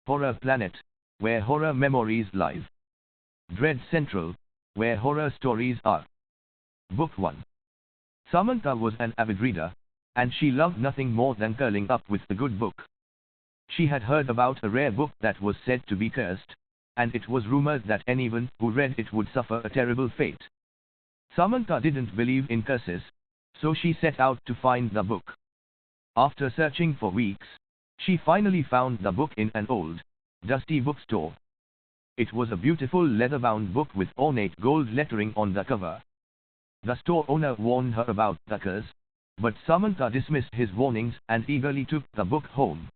HORRORPLANET, where horror memories live. Dread Central, where horror stories are. Book 1. Samantha was an avid reader, and she loved nothing more than curling up with a good book. She had heard about a rare book that was said to be cursed, and it was rumored that anyone who read it would suffer a terrible fate. Samantha didn't believe in curses, so she set out to find the book. After searching for weeks, she finally found the book in an old, dusty bookstore. It was a beautiful leather-bound book with ornate gold lettering on the cover. The store owner warned her about the curse, but Samantha dismissed his warnings and eagerly took the book home.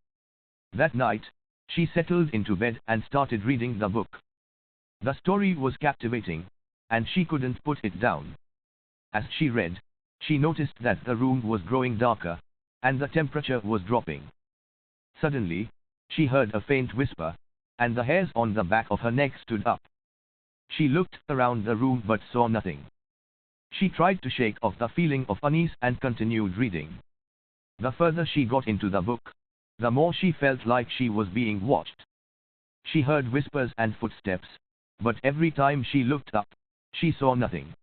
That night, she settled into bed and started reading the book. The story was captivating, and she couldn't put it down. As she read, she noticed that the room was growing darker, and the temperature was dropping. Suddenly, she heard a faint whisper, and the hairs on the back of her neck stood up. She looked around the room but saw nothing. She tried to shake off the feeling of unease and continued reading. The further she got into the book, the more she felt like she was being watched. She heard whispers and footsteps, but every time she looked up, she saw nothing.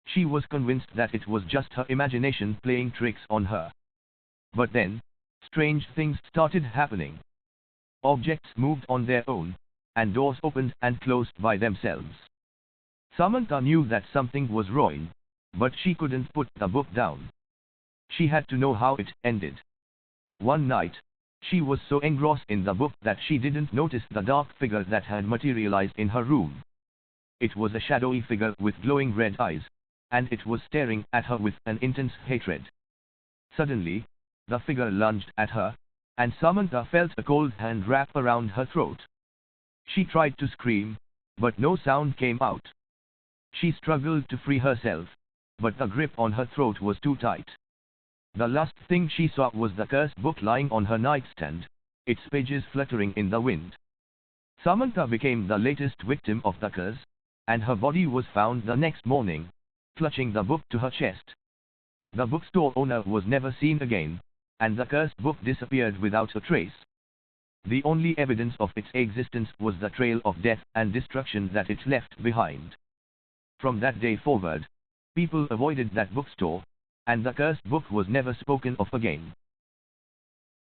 She was convinced that it was just her imagination playing tricks on her. But then, strange things started happening. Objects moved on their own, and doors opened and closed by themselves. Samantha knew that something was wrong, but she couldn't put the book down. She had to know how it ended. One night, she was so engrossed in the book that she didn't notice the dark figure that had materialized in her room. It was a shadowy figure with glowing red eyes, and it was staring at her with an intense hatred. Suddenly, the figure lunged at her, and Samantha felt a cold hand wrap around her throat. She tried to scream, but no sound came out. She struggled to free herself, but the grip on her throat was too tight. The last thing she saw was the cursed book lying on her nightstand, its pages fluttering in the wind. Samantha became the latest victim of the curse, and her body was found the next morning, clutching the book to her chest. The bookstore owner was never seen again, and the cursed book disappeared without a trace. The only evidence of its existence was the trail of death and destruction that it left behind. From that day forward, people avoided that bookstore, and the cursed book was never spoken of again.